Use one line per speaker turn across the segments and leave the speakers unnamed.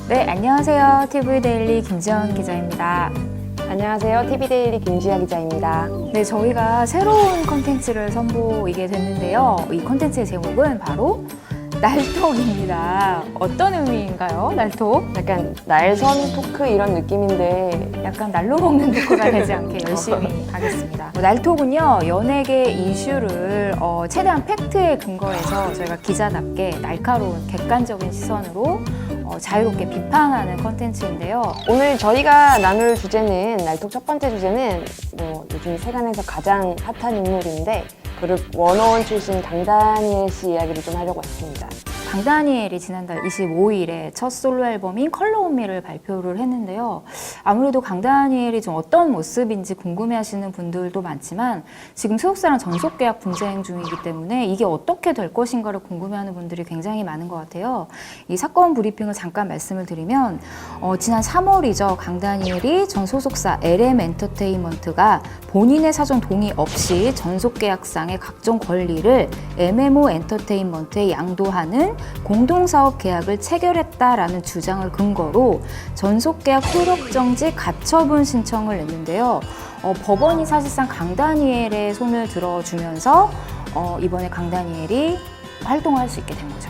네, 안녕하세요. TV데일리 김지연 기자입니다.
안녕하세요. TV데일리 김지아 기자입니다.
네, 저희가 새로운 컨텐츠를 선보이게 됐는데요. 이 컨텐츠의 제목은 바로 날톡입니다. 어떤 의미인가요, 날톡?
약간 날선 토크 이런 느낌인데
약간 날로 먹는 토크가 되지 않게 열심히 가겠습니다. 날톡은요, 연예계 이슈를 최대한 팩트에 근거해서 저희가 기자답게 날카로운 객관적인 시선으로 자유롭게 비판하는 컨텐츠인데요.
오늘 저희가 나눌 주제는 날톡 첫 번째 주제는 요즘 세간에서 가장 핫한 인물인데 그룹 워너원 출신 강다니엘 씨 이야기를 좀 하려고 왔습니다.
강다니엘이 지난달 25일에 첫 솔로 앨범인 컬러 온 미를 발표를 했는데요. 아무래도 강다니엘이 좀 어떤 모습인지 궁금해하시는 분들도 많지만 지금 소속사랑 전속 계약 분쟁 중이기 때문에 이게 어떻게 될 것인가를 궁금해하는 분들이 굉장히 많은 것 같아요. 이 사건 브리핑을 잠깐 말씀을 드리면 지난 3월이죠. 강다니엘이 전 소속사 LM 엔터테인먼트가 본인의 사전 동의 없이 전속 계약상의 각종 권리를 MMO 엔터테인먼트에 양도하는 공동사업 계약을 체결했다라는 주장을 근거로 전속계약 효력정지 가처분 신청을 냈는데요. 법원이 사실상 강다니엘의 손을 들어주면서 이번에 강다니엘이 활동할 수 있게 된 거죠.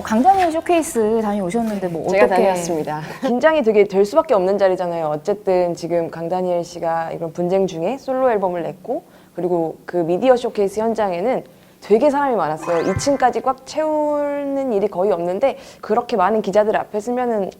강다니엘 쇼케이스 다녀오셨는데 뭐 어떻게?
제가 다녀왔습니다. 긴장이 되게 될 수밖에 없는 자리잖아요. 어쨌든 지금 강다니엘 씨가 이런 분쟁 중에 솔로 앨범을 냈고 그리고 그 미디어 쇼케이스 현장에는 되게 사람이 많았어요. 2층까지 꽉 채우는 일이 거의 없는데 그렇게 많은 기자들 앞에 서면은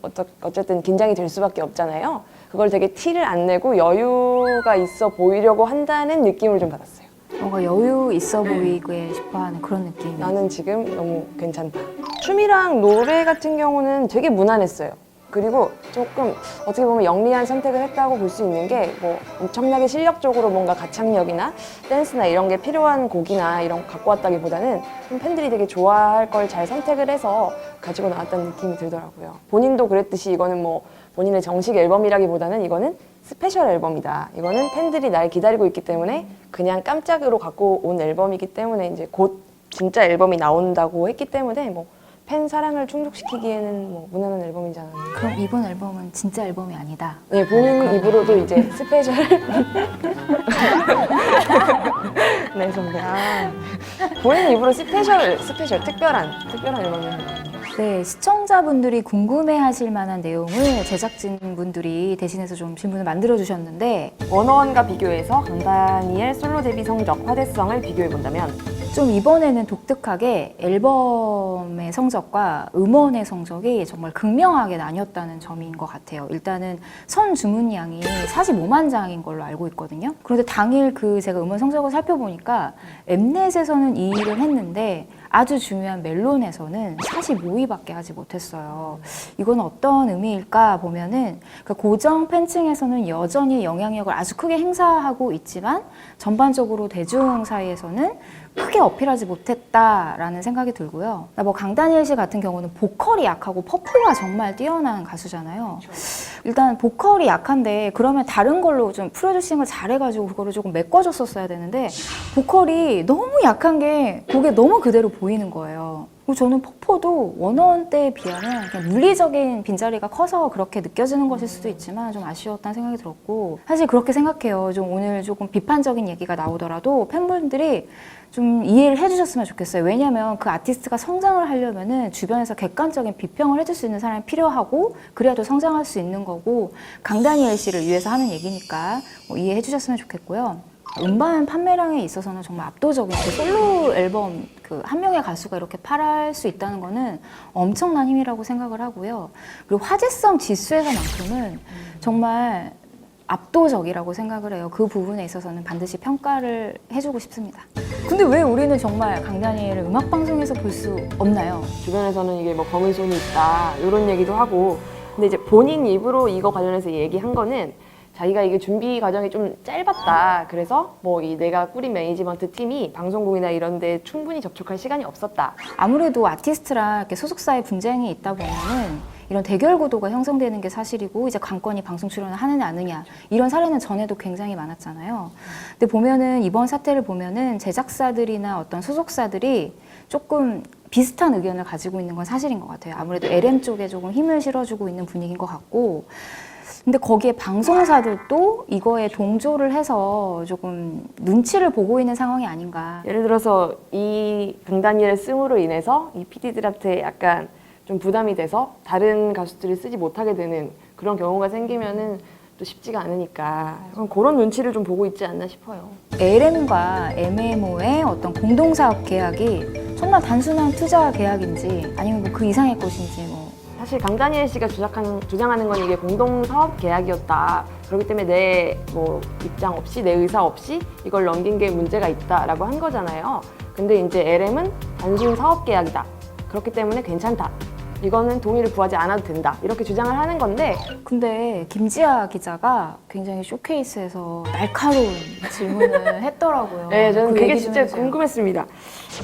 어쨌든 긴장이 될 수밖에 없잖아요. 그걸 되게 티를 안 내고 여유가 있어 보이려고 한다는 느낌을 좀 받았어요.
뭔가 여유 있어 보이고 싶어하는 그런 느낌.
나는 지금 너무 괜찮다. 춤이랑 노래 같은 경우는 되게 무난했어요. 그리고 조금 어떻게 보면 영리한 선택을 했다고 볼 수 있는 게 뭐 엄청나게 실력적으로 뭔가 가창력이나 댄스나 이런 게 필요한 곡이나 이런 거 갖고 왔다기보다는 좀 팬들이 되게 좋아할 걸 잘 선택을 해서 가지고 나왔다는 느낌이 들더라고요. 본인도 그랬듯이 이거는 뭐 본인의 정식 앨범이라기보다는 이거는 스페셜 앨범이다. 이거는 팬들이 날 기다리고 있기 때문에 그냥 깜짝으로 갖고 온 앨범이기 때문에 이제 곧 진짜 앨범이 나온다고 했기 때문에 뭐 팬 사랑을 충족시키기에는 뭐 무난한 앨범이지 않았나.
그럼 이번 앨범은 진짜 앨범이 아니다.
네, 본인 입으로도 이제 스페셜. 네, 선배. 본인 입으로 스페셜, 특별한 앨범이에요.
네, 시청자분들이 궁금해하실 만한 내용을 제작진분들이 대신해서 좀 질문을 만들어 주셨는데
워너원과 비교해서 강다니엘 솔로 데뷔 성적, 화제성을 비교해본다면
좀 이번에는 독특하게 앨범의 성적과 음원의 성적이 정말 극명하게 나뉘었다는 점인 것 같아요. 일단은 선 주문량이 45만 장인 걸로 알고 있거든요. 그런데 당일 제가 음원 성적을 살펴보니까 엠넷에서는 2위를 했는데 아주 중요한 멜론에서는 45위밖에 하지 못했어요. 이건 어떤 의미일까 보면은 고정 팬층에서는 여전히 영향력을 아주 크게 행사하고 있지만 전반적으로 대중 사이에서는 크게 어필하지 못했다라는 생각이 들고요. 뭐 강다니엘 씨 같은 경우는 보컬이 약하고 퍼포가 정말 뛰어난 가수잖아요. 일단 보컬이 약한데 그러면 다른 걸로 좀 프로듀싱을 잘해가지고 그거를 조금 메꿔줬었어야 되는데 보컬이 너무 약한 게 곡에 너무 그대로 보이는 거예요. 그리고 저는 퍼포도 원어원 때에 비하면 그냥 물리적인 빈자리가 커서 그렇게 느껴지는 것일 수도 있지만 좀 아쉬웠다는 생각이 들었고 사실 그렇게 생각해요. 좀 오늘 조금 비판적인 얘기가 나오더라도 팬분들이 좀 이해를 해주셨으면 좋겠어요. 왜냐하면 그 아티스트가 성장을 하려면은 주변에서 객관적인 비평을 해줄 수 있는 사람이 필요하고 그래야도 성장할 수 있는 거고 강다니엘 씨를 위해서 하는 얘기니까 이해해 주셨으면 좋겠고요. 음반 판매량에 있어서는 정말 압도적인 솔로 앨범 한 명의 가수가 이렇게 팔할 수 있다는 거는 엄청난 힘이라고 생각을 하고요. 그리고 화제성 지수에서만큼은 정말 압도적이라고 생각을 해요. 그 부분에 있어서는 반드시 평가를 해주고 싶습니다. 근데 왜 우리는 정말 강다니엘을 음악방송에서 볼 수 없나요?
주변에서는 이게 뭐 검은 손이 있다 이런 얘기도 하고 근데 이제 본인 입으로 이거 관련해서 얘기한 거는 자기가 이게 준비 과정이 좀 짧았다. 그래서 뭐 내가 꾸린 매니지먼트 팀이 방송국이나 이런 데 충분히 접촉할 시간이 없었다.
아무래도 아티스트랑 이렇게 소속사의 분쟁이 있다 보면은 이런 대결 구도가 형성되는 게 사실이고 이제 관건이 방송 출연을 하느냐 안 하느냐 이런 사례는 전에도 굉장히 많았잖아요. 근데 보면은 이번 사태를 보면은 제작사들이나 어떤 소속사들이 조금 비슷한 의견을 가지고 있는 건 사실인 것 같아요. 아무래도 LM 쪽에 조금 힘을 실어주고 있는 분위기인 것 같고, 근데 거기에 방송사들도 이거에 동조를 해서 조금 눈치를 보고 있는 상황이 아닌가.
예를 들어서 이 강다니엘 씀으로 인해서 이 PD들한테 약간 좀 부담이 돼서 다른 가수들이 쓰지 못하게 되는 그런 경우가 생기면은 또 쉽지가 않으니까 약간 그런 눈치를 좀 보고 있지 않나 싶어요.
LM과 MMO의 어떤 공동사업 계약이 정말 단순한 투자 계약인지 아니면 뭐 그 이상의 것인지 뭐.
사실 강다니엘 씨가 주장하는 건 이게 공동 사업 계약이었다. 그렇기 때문에 내 뭐 입장 없이 내 의사 없이 이걸 넘긴 게 문제가 있다라고 한 거잖아요. 근데 이제 LM은 단순 사업 계약이다. 그렇기 때문에 괜찮다. 이거는 동의를 구하지 않아도 된다. 이렇게 주장을 하는 건데
근데 김지아 기자가 굉장히 쇼케이스에서 날카로운 질문을 했더라고요.
네, 저는
그
그게
얘기 좀
진짜
해주세요.
궁금했습니다.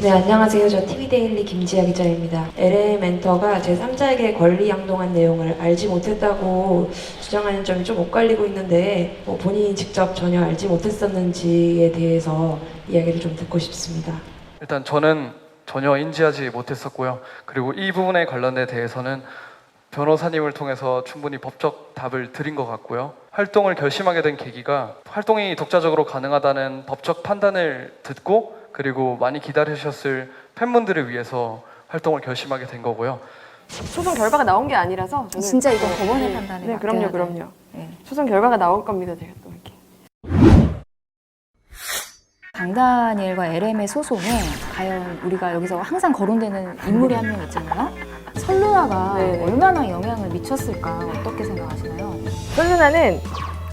네, 안녕하세요. 저 TV데일리 김지아 기자입니다. LM 엔터가 제3자에게 권리 양동한 내용을 알지 못했다고 주장하는 점이 좀 엇갈리고 있는데 본인이 직접 전혀 알지 못했었는지에 대해서 이야기를 좀 듣고 싶습니다.
일단 저는 전혀 인지하지 못했었고요. 그리고 이 부분에 관련돼 대해서는 변호사님을 통해서 충분히 법적 답을 드린 것 같고요. 활동을 결심하게 된 계기가 활동이 독자적으로 가능하다는 법적 판단을 듣고 그리고 많이 기다리셨을 팬분들을 위해서 활동을 결심하게 된 거고요.
소송 결과가 나온 게 아니라서 저는
진짜 이건 법원의 판단에
네,
맡겨야
그럼요.
돼요. 네.
소송 결과가 나올 겁니다. 제가 또 이렇게.
강다니엘과 LM의 소송에 과연 우리가 여기서 항상 거론되는 인물이 한 명 있잖아요. 설루나가
네네.
얼마나 영향을 미쳤을까 어떻게 생각하시나요?
설루나는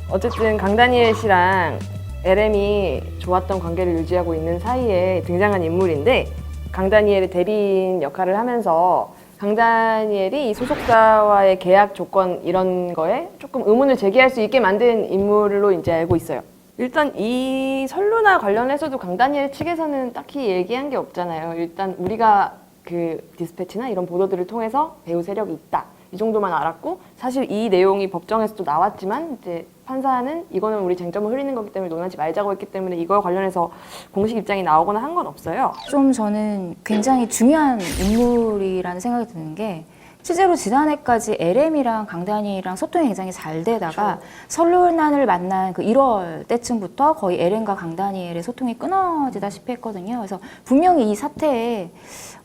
어쨌든 강다니엘 씨랑 LM이 좋았던 관계를 유지하고 있는 사이에 등장한 인물인데 강다니엘의 대리인 역할을 하면서 강다니엘이 이 소속사와의 계약 조건 이런 거에 조금 의문을 제기할 수 있게 만든 인물로 이제 알고 있어요. 일단 이 설루나 관련해서도 강다니엘 측에서는 딱히 얘기한 게 없잖아요. 일단 우리가 그 디스패치나 이런 보도들을 통해서 배우 세력이 있다. 이 정도만 알았고 사실 이 내용이 법정에서도 나왔지만 이제 판사는 이거는 우리 쟁점을 흐리는 거기 때문에 논하지 말자고 했기 때문에 이거와 관련해서 공식 입장이 나오거나 한 건 없어요.
좀 저는 굉장히 중요한 인물이라는 생각이 드는 게 실제로 지난해까지 LM이랑 강다니엘이랑 소통이 굉장히 잘 되다가
그렇죠.
설루난을 만난 그 1월 때쯤부터 거의 LM과 강다니엘의 소통이 끊어지다시피 했거든요. 그래서 분명히 이 사태에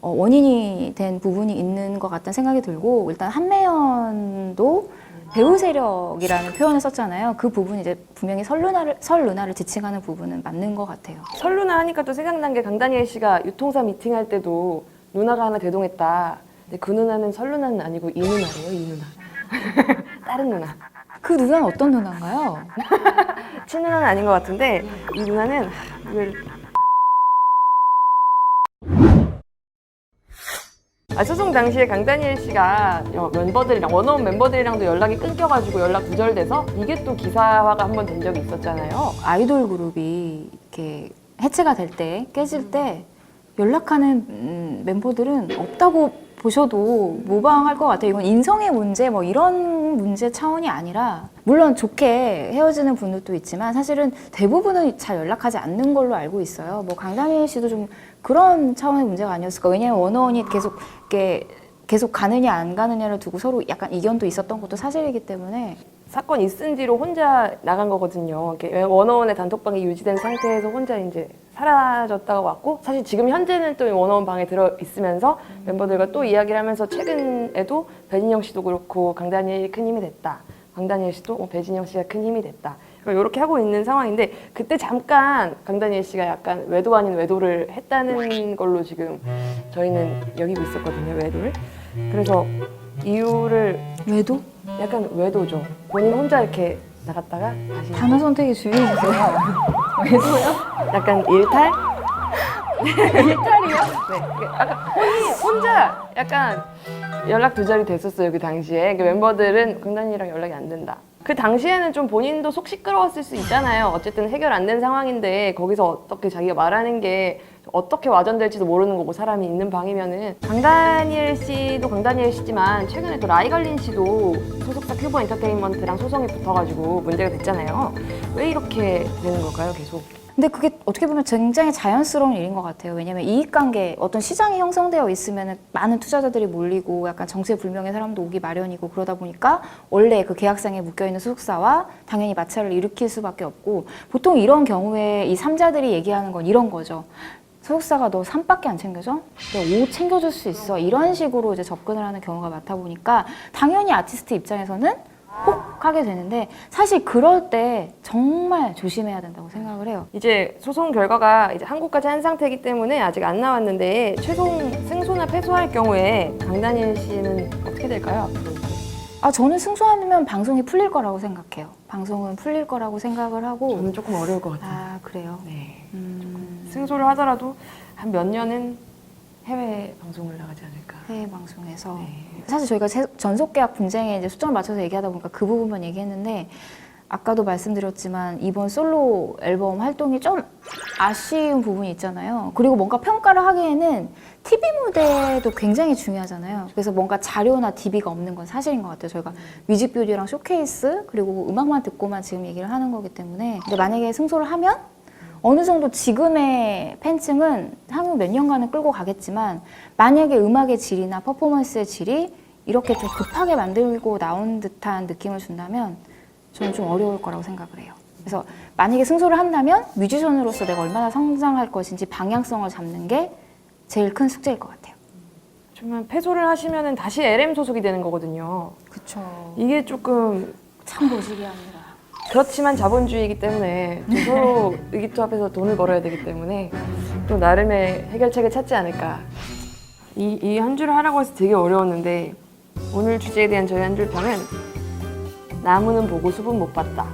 원인이 된 부분이 있는 것 같다는 생각이 들고 일단 한매연도 배우 세력이라는 표현을 썼잖아요. 그 부분이 이제 분명히 설루나를 지칭하는 부분은 맞는 것 같아요.
설루나 하니까 또 생각난 게 강다니엘 씨가 유통사 미팅할 때도 누나가 하나 대동했다. 근데 그 누나는 설루나는 아니고 이 누나래요, 이 누나. 다른 누나.
그 누나는 어떤 누나인가요?
친누나는 아닌 것 같은데 이 누나는 소송 당시에 강다니엘 씨가 멤버들이랑 원어원 멤버들이랑도 연락이 끊겨가지고 연락 두절돼서 이게 또 기사화가 한 번 된 적이 있었잖아요.
아이돌 그룹이 이렇게 해체가 될 때, 깨질 때 연락하는 멤버들은 없다고 보셔도 무방할 것 같아요. 이건 인성의 문제, 뭐 이런 문제 차원이 아니라 물론 좋게 헤어지는 분들도 있지만 사실은 대부분은 잘 연락하지 않는 걸로 알고 있어요. 뭐 강다니엘 씨도 좀 그런 차원의 문제가 아니었을까. 왜냐하면 원어원이 계속 가느냐 안 가느냐를 두고 서로 약간 이견도 있었던 것도 사실이기 때문에
사건 있은 뒤로 혼자 나간 거거든요. 이렇게 원어원의 단톡방이 유지된 상태에서 혼자 이제 사라졌다가 왔고 사실 지금 현재는 또 원어원 방에 들어 있으면서 멤버들과 또 이야기를 하면서 최근에도 배진영 씨도 그렇고 강다니엘이 큰 힘이 됐다. 강다니엘 씨도 배진영 씨가 큰 힘이 됐다. 이렇게 하고 있는 상황인데 그때 잠깐 강다니엘 씨가 약간 외도 아닌 외도를 했다는 걸로 지금 저희는 여기고 있었거든요. 외도를. 그래서 이유를
외도?
약간 외도죠. 본인 혼자 이렇게 나갔다가 다시
단어 선택에 주의해주세요. 외도요?
약간 일탈?
일탈이요?
네. 약간 본인 혼자 약간 연락 두절이 됐었어요. 그 당시에. 그 멤버들은 강다니엘이랑 연락이 안 된다. 그 당시에는 좀 본인도 속 시끄러웠을 수 있잖아요. 어쨌든 해결 안 된 상황인데 거기서 어떻게 자기가 말하는 게 어떻게 와전될지도 모르는 거고 사람이 있는 방이면은 강다니엘 씨도 강다니엘 씨지만 최근에 또 라이갈린 씨도 소속사 큐브 엔터테인먼트랑 소송이 붙어가지고 문제가 됐잖아요. 왜 이렇게 되는 걸까요? 계속.
근데 그게 어떻게 보면 굉장히 자연스러운 일인 것 같아요. 왜냐하면 이익관계, 어떤 시장이 형성되어 있으면 많은 투자자들이 몰리고 약간 정체불명의 사람도 오기 마련이고 그러다 보니까 원래 그 계약상에 묶여있는 소속사와 당연히 마찰을 일으킬 수밖에 없고 보통 이런 경우에 이 3자들이 얘기하는 건 이런 거죠. 소속사가 너 3밖에 안 챙겨줘? 내가 5 챙겨줄 수 있어. 이런 식으로 이제 접근을 하는 경우가 많다 보니까 당연히 아티스트 입장에서는 혹 하게 되는데 사실 그럴 때 정말 조심해야 된다고 생각을 해요.
이제 소송 결과가 이제 한국까지 한 상태이기 때문에 아직 안 나왔는데 최종 승소나 패소할 경우에 강다니엘 씨는 어떻게 될까요? 앞으로?
저는 승소하면 방송이 풀릴 거라고 생각해요. 방송은 풀릴 거라고 생각을 하고.
저는 조금 어려울 것 같아요.
아, 그래요?
네. 승소를 하더라도 한 몇 년은 해외 방송을 나가지 않을까.
해외 방송에서.
네.
사실 저희가 전속계약 분쟁에 이제 수정을 맞춰서 얘기하다 보니까 그 부분만 얘기했는데 아까도 말씀드렸지만 이번 솔로 앨범 활동이 좀 아쉬운 부분이 있잖아요. 그리고 뭔가 평가를 하기에는 TV 무대도 굉장히 중요하잖아요. 그래서 뭔가 자료나 DB가 없는 건 사실인 것 같아요. 저희가 뮤직비디오랑 쇼케이스 그리고 음악만 듣고만 지금 얘기를 하는 거기 때문에 근데 만약에 승소를 하면 어느 정도 지금의 팬층은 향후 몇 년간은 끌고 가겠지만 만약에 음악의 질이나 퍼포먼스의 질이 이렇게 좀 급하게 만들고 나온 듯한 느낌을 준다면 저는 좀 어려울 거라고 생각을 해요. 그래서 만약에 승소를 한다면 뮤지션으로서 내가 얼마나 성장할 것인지 방향성을 잡는 게 제일 큰 숙제일 것 같아요.
정말 패소를 하시면은 다시 LM 소속이 되는 거거든요.
그쵸.
이게 조금
참 모직이합니다.
그렇지만 자본주의이기 때문에 또 서로 의기투합해서 돈을 벌어야 되기 때문에 또 나름의 해결책을 찾지 않을까. 이 한 줄을 하라고 해서 되게 어려웠는데 오늘 주제에 대한 저희 한 줄 평은 나무는 보고 숲은 못 봤다.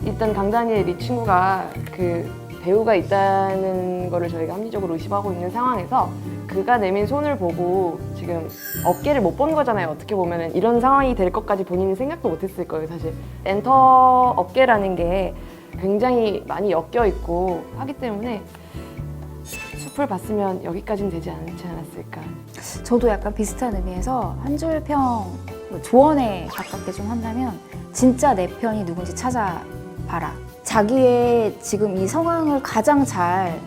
일단 강다니엘 이 친구가 그 배우가 있다는 거를 저희가 합리적으로 의심하고 있는 상황에서 그가 내민 손을 보고 지금 어깨를 못 본 거잖아요. 어떻게 보면은 이런 상황이 될 것까지 본인이 생각도 못했을 거예요. 사실 엔터 업계라는 게 굉장히 많이 엮여 있고 하기 때문에 숲을 봤으면 여기까지는 되지 않지 않았을까.
저도 약간 비슷한 의미에서 한 줄 평 조언에 가깝게 좀 한다면 진짜 내 편이 누군지 찾아봐라. 자기의 지금 이 상황을 가장 잘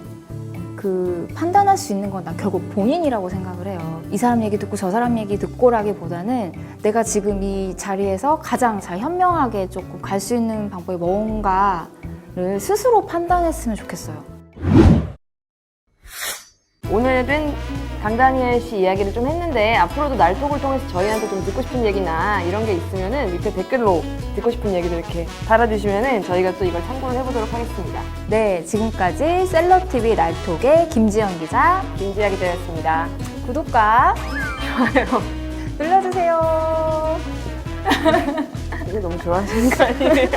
판단할 수 있는 건 난 결국 본인이라고 생각을 해요. 이 사람 얘기 듣고 저 사람 얘기 듣고라기보다는 내가 지금 이 자리에서 가장 잘 현명하게 조금 갈 수 있는 방법이 뭔가를 스스로 판단했으면 좋겠어요.
오늘은 강다니엘 씨 이야기를 좀 했는데 앞으로도 날톡을 통해서 저희한테 좀 듣고 싶은 얘기나 이런 게 있으면은 밑에 댓글로 듣고 싶은 얘기들 이렇게 달아주시면은 저희가 또 이걸 참고를 해보도록 하겠습니다.
네, 지금까지 셀럽TV 날톡의 김지연 기자,
김지아 기자였습니다.
구독과 좋아요 눌러주세요.
이거 너무 좋아하시는 거 아니에요?